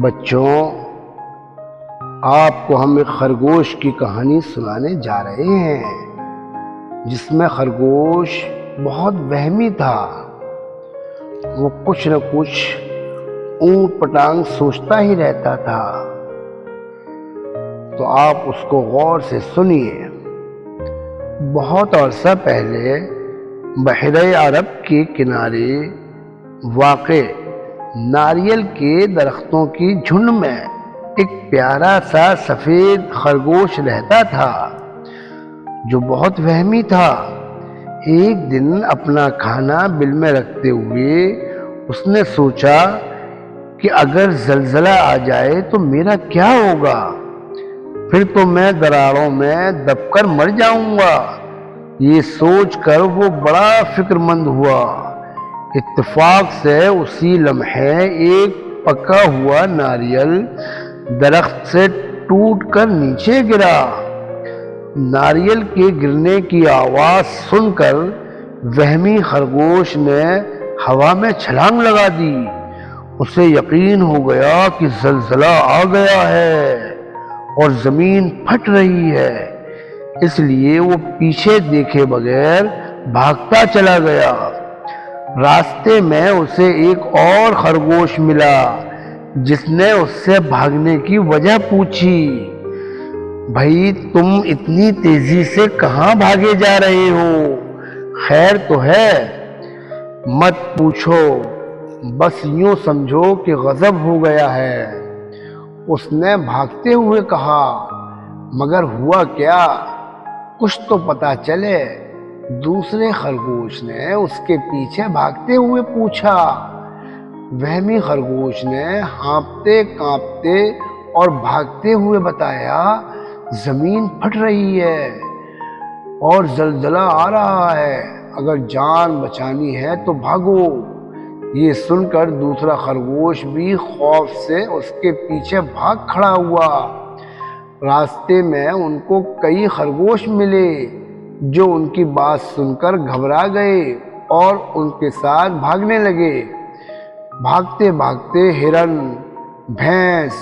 بچوں، آپ کو ہم ایک خرگوش کی کہانی سنانے جا رہے ہیں جس میں خرگوش بہت وہمی تھا۔ وہ کچھ نہ کچھ اونٹ پٹانگ سوچتا ہی رہتا تھا۔ تو آپ اس کو غور سے سنیے۔ بہت عرصہ پہلے بحیرہ عرب کے کنارے واقع ناریل کے درختوں کی جھنڈ میں ایک پیارا سا سفید خرگوش رہتا تھا جو بہت وہمی تھا۔ ایک دن اپنا کھانا بل میں رکھتے ہوئے اس نے سوچا کہ اگر زلزلہ آ جائے تو میرا کیا ہوگا؟ پھر تو میں دراڑوں میں دب کر مر جاؤں گا۔ یہ سوچ کر وہ بڑا فکر مند ہوا۔ اتفاق سے اسی لمحے ایک پکا ہوا ناریل درخت سے ٹوٹ کر نیچے گرا۔ ناریل کے گرنے کی آواز سن کر وہمی خرگوش نے ہوا میں چھلانگ لگا دی۔ اسے یقین ہو گیا کہ زلزلہ آ گیا ہے اور زمین پھٹ رہی ہے، اس لیے وہ پیچھے دیکھے بغیر بھاگتا چلا گیا۔ راستے میں اسے ایک اور خرگوش ملا جس نے اس سے بھاگنے کی وجہ پوچھی۔ بھائی، تم اتنی تیزی سے کہاں بھاگے جا رہے ہو؟ خیر تو ہے؟ مت پوچھو، بس یوں سمجھو کہ غضب ہو گیا ہے، اس نے بھاگتے ہوئے کہا۔ مگر ہوا کیا؟ کچھ تو پتا چلے۔ دوسرے خرگوش نے اس کے پیچھے بھاگتے ہوئے پوچھا۔ وہمی خرگوش نے ہانپتے کانپتے اور بھاگتے ہوئے بتایا، زمین پھٹ رہی ہے اور زلزلہ آ رہا ہے، اگر جان بچانی ہے تو بھاگو۔ یہ سن کر دوسرا خرگوش بھی خوف سے اس کے پیچھے بھاگ کھڑا ہوا۔ راستے میں ان کو کئی خرگوش ملے جو ان کی بات سن کر گھبرا گئے اور ان کے ساتھ بھاگنے لگے۔ بھاگتے بھاگتے ہرن، بھینس،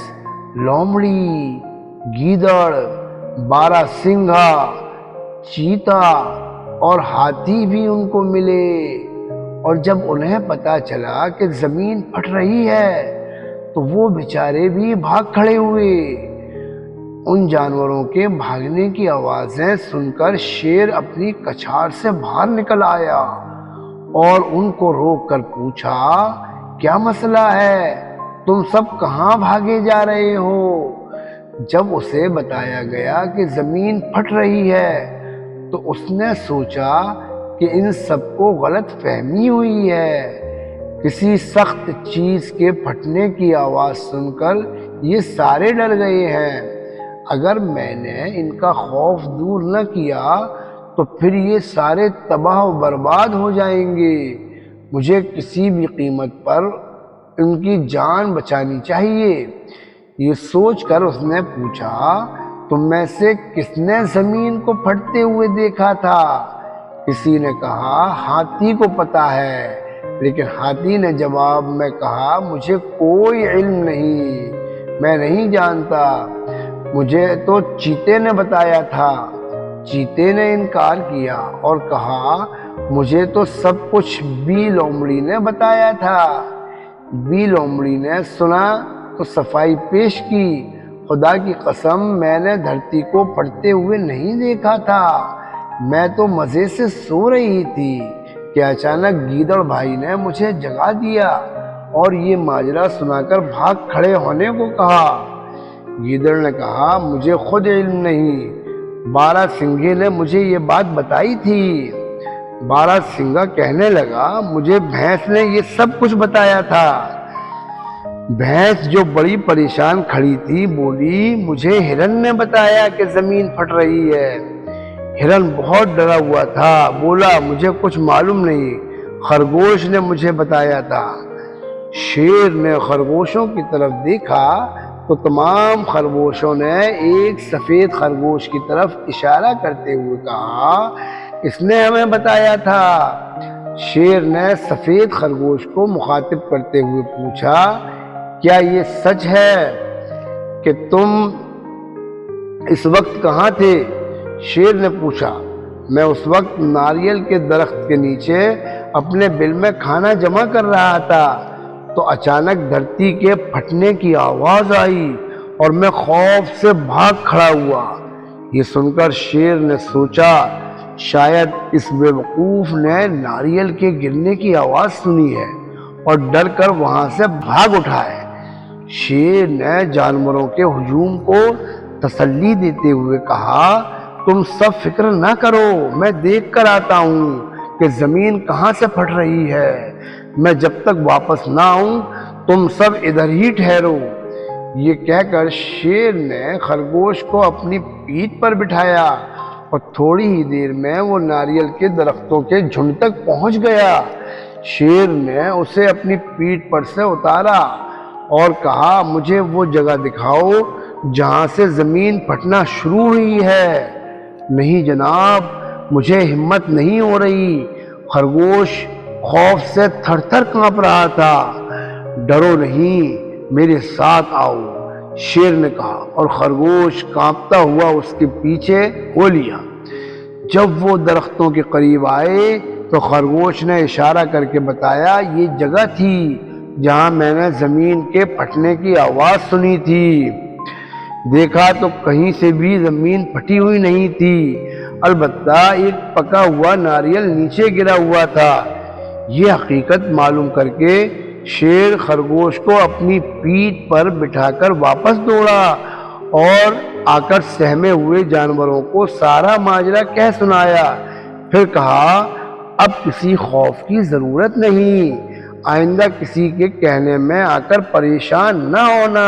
لومڑی، گیدڑ، بارہ سنگھا، چیتا اور ہاتھی بھی ان کو ملے، اور جب انہیں پتا چلا کہ زمین پھٹ رہی ہے تو وہ بیچارے بھی بھاگ کھڑے ہوئے۔ ان جانوروں کے بھاگنے کی آوازیں سن کر شیر اپنی کچھار سے باہر نکل آیا اور ان کو روک کر پوچھا، کیا مسئلہ ہے؟ تم سب کہاں بھاگے جا رہے ہو؟ جب اسے بتایا گیا کہ زمین پھٹ رہی ہے تو اس نے سوچا کہ ان سب کو غلط فہمی ہوئی ہے۔ کسی سخت چیز کے پھٹنے کی آواز سن کر یہ سارے ڈر گئے ہیں۔ اگر میں نے ان کا خوف دور نہ کیا تو پھر یہ سارے تباہ و برباد ہو جائیں گے۔ مجھے کسی بھی قیمت پر ان کی جان بچانی چاہیے۔ یہ سوچ کر اس نے پوچھا، تم میں سے کس نے زمین کو پھٹتے ہوئے دیکھا تھا؟ کسی نے کہا، ہاتھی کو پتا ہے، لیکن ہاتھی نے جواب میں کہا، مجھے کوئی علم نہیں، میں نہیں جانتا، مجھے تو چیتے نے بتایا تھا۔ چیتے نے انکار کیا اور کہا، مجھے تو سب کچھ بی لومڑی نے بتایا تھا۔ بی لومڑی نے سنا تو صفائی پیش کی، خدا کی قسم میں نے دھرتی کو پھٹتے ہوئے نہیں دیکھا تھا، میں تو مزے سے سو رہی تھی کہ اچانک گیدڑ بھائی نے مجھے جگا دیا اور یہ ماجرا سنا کر بھاگ کھڑے ہونے کو کہا۔ گیدڑ نے کہا، مجھے خود علم نہیں، بارہ سنگھے نے مجھے یہ بات بتائی تھی۔ بارہ سنگھا کہنے لگا، مجھے بھینس نے یہ سب کچھ بتایا تھا۔ بھینس جو بڑی پریشان کھڑی تھی بولی، مجھے ہرن نے بتایا کہ زمین پھٹ رہی ہے۔ ہرن بہت ڈرا ہوا تھا، بولا، مجھے کچھ معلوم نہیں، خرگوش نے مجھے بتایا تھا۔ شیر نے خرگوشوں کی طرف دیکھا تو تمام خرگوشوں نے ایک سفید خرگوش کی طرف اشارہ کرتے ہوئے کہا، اس نے ہمیں بتایا تھا۔ شیر نے سفید خرگوش کو مخاطب کرتے ہوئے پوچھا، کیا یہ سچ ہے کہ تم اس وقت کہاں تھے؟ شیر نے پوچھا۔ میں اس وقت ناریل کے درخت کے نیچے اپنے بل میں کھانا جمع کر رہا تھا تو اچانک دھرتی کے پھٹنے کی آواز آئی اور میں خوف سے بھاگ کھڑا ہوا۔ یہ سن کر شیر نے سوچا شاید اس بے وقوف نے ناریل کے گرنے کی آواز سنی ہے اور ڈر کر وہاں سے بھاگ اٹھا ہے۔ شیر نے جانوروں کے ہجوم کو تسلی دیتے ہوئے کہا، تم سب فکر نہ کرو، میں دیکھ کر آتا ہوں کہ زمین کہاں سے پھٹ رہی ہے۔ میں جب تک واپس نہ آؤں تم سب ادھر ہی ٹھہرو۔ یہ کہہ کر شیر نے خرگوش کو اپنی پیٹھ پر بٹھایا اور تھوڑی ہی دیر میں وہ ناریل کے درختوں کے جھنڈ تک پہنچ گیا۔ شیر نے اسے اپنی پیٹھ پر سے اتارا اور کہا، مجھے وہ جگہ دکھاؤ جہاں سے زمین پھٹنا شروع ہوئی ہے۔ نہیں جناب، مجھے ہمت نہیں ہو رہی۔ خرگوش خوف سے تھر تھر کانپ رہا تھا۔ ڈرو نہیں، میرے ساتھ آؤ، شیر نے کہا اور خرگوش کانپتا ہوا اس کے پیچھے ہو لیا۔ جب وہ درختوں کے قریب آئے تو خرگوش نے اشارہ کر کے بتایا، یہ جگہ تھی جہاں میں نے زمین کے پھٹنے کی آواز سنی تھی۔ دیکھا تو کہیں سے بھی زمین پھٹی ہوئی نہیں تھی، البتہ ایک پکا ہوا ناریل نیچے گرا ہوا تھا۔ یہ حقیقت معلوم کر کے شیر خرگوش کو اپنی پیٹھ پر بٹھا کر واپس دوڑا اور آ کر سہمے ہوئے جانوروں کو سارا ماجرا کہہ سنایا۔ پھر کہا، اب کسی خوف کی ضرورت نہیں، آئندہ کسی کے کہنے میں آ کر پریشان نہ ہونا۔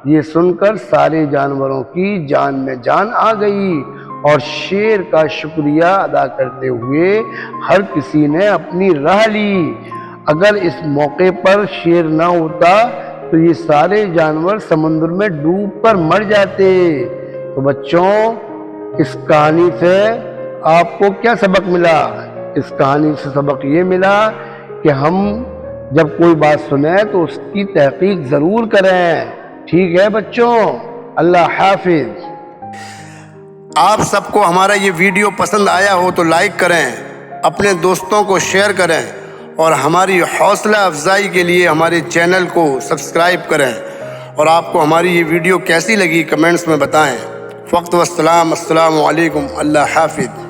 یہ سن کر سارے جانوروں کی جان میں جان آ گئی اور شیر کا شکریہ ادا کرتے ہوئے ہر کسی نے اپنی راہ لی۔ اگر اس موقع پر شیر نہ ہوتا تو یہ سارے جانور سمندر میں ڈوب کر مر جاتے۔ تو بچوں، اس کہانی سے آپ کو کیا سبق ملا؟ اس کہانی سے سبق یہ ملا کہ ہم جب کوئی بات سنیں تو اس کی تحقیق ضرور کریں۔ ٹھیک ہے بچوں، اللہ حافظ۔ آپ سب کو ہمارا یہ ویڈیو پسند آیا ہو تو لائک کریں، اپنے دوستوں کو شیئر کریں اور ہماری حوصلہ افزائی کے لیے ہمارے چینل کو سبسکرائب کریں، اور آپ کو ہماری یہ ویڈیو کیسی لگی کمنٹس میں بتائیں۔ وقت والسلام، السلام علیکم، اللہ حافظ۔